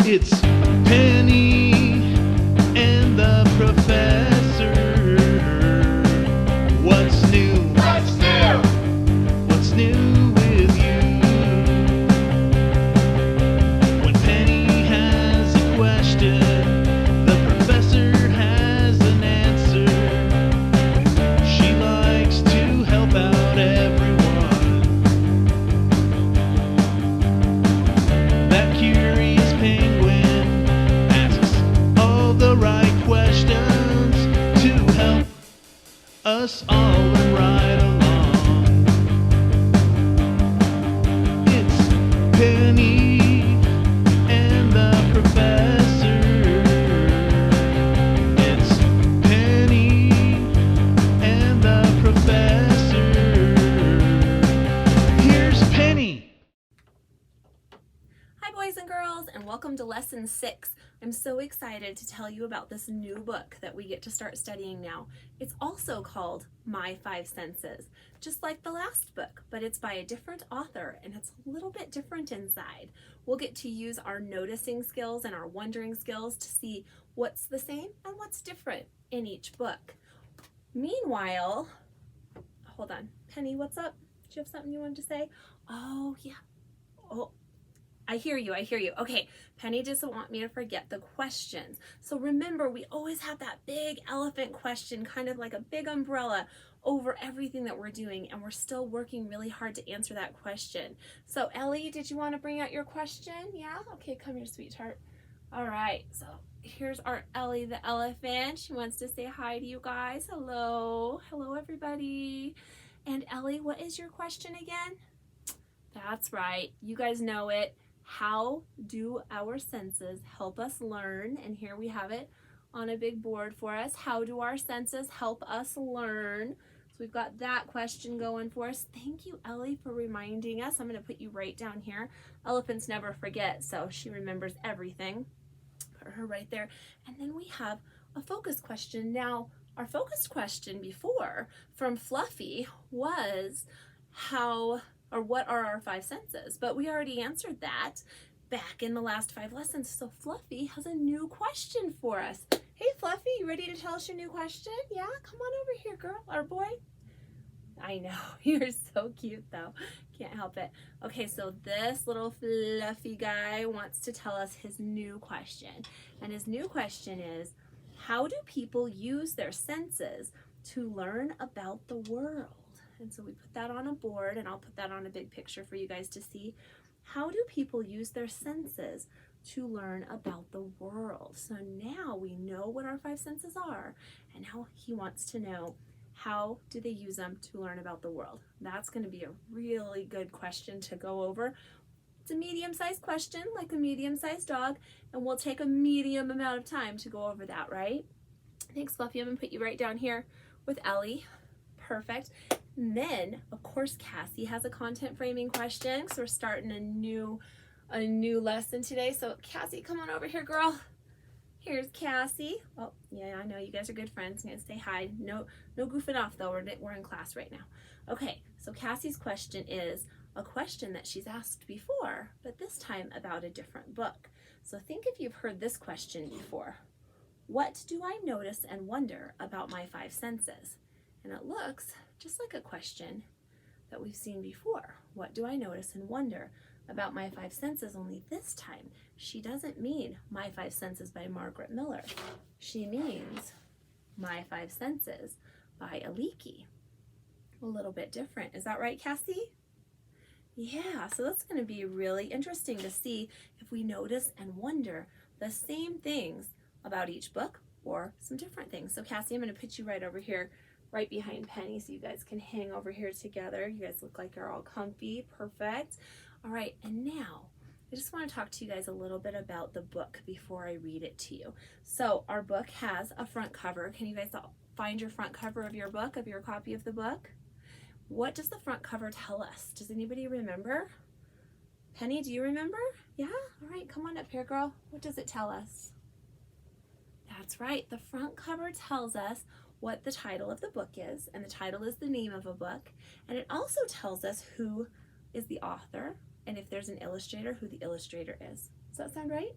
It's Penny and the Professor. What's new? What's new? What's new with you? When Penny has a question, the Professor has an answer. She likes to help out everyone. That curious penguin asks all the right questions to help us all learn right along. It's Penny and the Professor. It's Penny and the Professor. Here's Penny. Hi boys and girls, and welcome to lesson 6. I'm so excited to tell you about this new book that we get to start studying now. It's also called My Five Senses, just like the last book, but it's by a different author and it's a little bit different inside. We'll get to use our noticing skills and our wondering skills to see what's the same and what's different in each book. Meanwhile, hold on, Penny, what's up? Do you have something you wanted to say? Oh, yeah. Oh, I hear you. Okay, Penny doesn't want me to forget the questions. So remember, we always have that big elephant question, kind of like a big umbrella over everything that we're doing, and we're still working really hard to answer that question. So Ellie, did you want to bring out your question? Yeah? Okay, come here, sweetheart. All right, so here's our Ellie the elephant. She wants to say hi to you guys. Hello. Hello, everybody. And Ellie, what is your question again? That's right. You guys know it. How do our senses help us learn? And here we have it on a big board for us. How do our senses help us learn? So we've got that question going for us. Thank you, Ellie, for reminding us. I'm going to put you right down here. Elephants never forget, so she remembers everything. Put her right there. And then we have a focus question. Now, our focus question before from Fluffy was what are our five senses? But we already answered that back in the last 5 lessons. So Fluffy has a new question for us. Hey Fluffy, you ready to tell us your new question? Yeah, come on over here, girl or boy. I know, you're so cute though. Can't help it. Okay, so this little fluffy guy wants to tell us his new question. And his new question is, how do people use their senses to learn about the world? And so we put that on a board, and I'll put that on a big picture for you guys to see. How do people use their senses to learn about the world? So now we know what our 5 senses are, and now he wants to know, how do they use them to learn about the world? That's going to be a really good question to go over. It's a medium-sized question, like a medium-sized dog, and we'll take a medium amount of time to go over that, right? Thanks, Fluffy. I'm going to put you right down here with Ellie. Perfect. And then, of course, Cassie has a content framing question. So we're starting a new lesson today. So Cassie, come on over here, girl. Here's Cassie. Oh, yeah, I know you guys are good friends. I'm gonna say hi. No goofing off though. We're in class right now. Okay, so Cassie's question is a question that she's asked before, but this time about a different book. So think if you've heard this question before. What do I notice and wonder about my 5 senses? And it looks just like a question that we've seen before. What do I notice and wonder about my 5 senses? Only this time, she doesn't mean My 5 Senses by Margaret Miller. She means My 5 Senses by Aliki. A little bit different. Is that right, Cassie? Yeah, so that's going to be really interesting to see if we notice and wonder the same things about each book or some different things. So Cassie, I'm going to put you right over here, right behind Penny, so you guys can hang over here together. You guys look like you're all comfy. Perfect. All right, and now I just want to talk to you guys a little bit about the book before I read it to you. So our book has a front cover. Can you guys all find your front cover of your book, of your copy of the book? What does the front cover tell us? Does anybody remember? Penny, do you remember? Yeah? All right, come on up here, girl. What does it tell us? That's right. The front cover tells us what the title of the book is, and the title is the name of a book, and it also tells us who is the author, and if there's an illustrator, who the illustrator is. Does that sound right?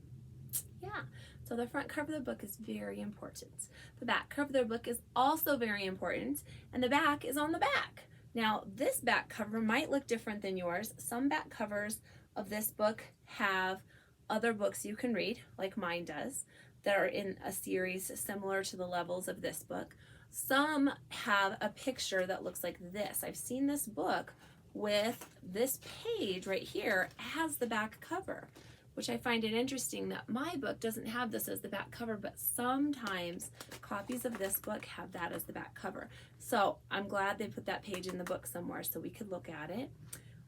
Yeah, so the front cover of the book is very important. The back cover of the book is also very important, and the back is on the back. Now, this back cover might look different than yours. Some back covers of this book have other books you can read, like mine does, that are in a series similar to the levels of this book. Some have a picture that looks like this. I've seen this book with this page right here as the back cover, which I find it interesting that my book doesn't have this as the back cover, but sometimes copies of this book have that as the back cover. So I'm glad they put that page in the book somewhere so we could look at it.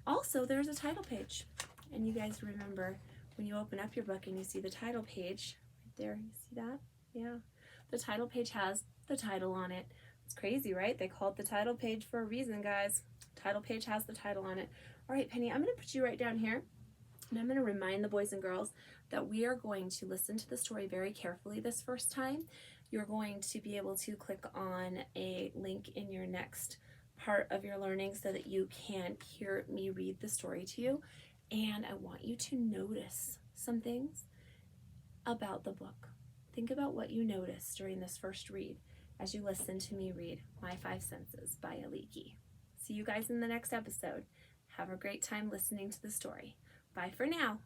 Also, there's a title page. And you guys remember when you open up your book and you see the title page, right there, you see that? Yeah. The title page has the title on it. It's crazy, right? They call it the title page for a reason, guys. Title page has the title on it. All right, Penny, I'm going to put you right down here. And I'm going to remind the boys and girls that we are going to listen to the story very carefully this first time. You're going to be able to click on a link in your next part of your learning so that you can hear me read the story to you. And I want you to notice some things about the book. Think about what you noticed during this first read as you listen to me read My Five Senses by Aliki. See you guys in the next episode. Have a great time listening to the story. Bye for now.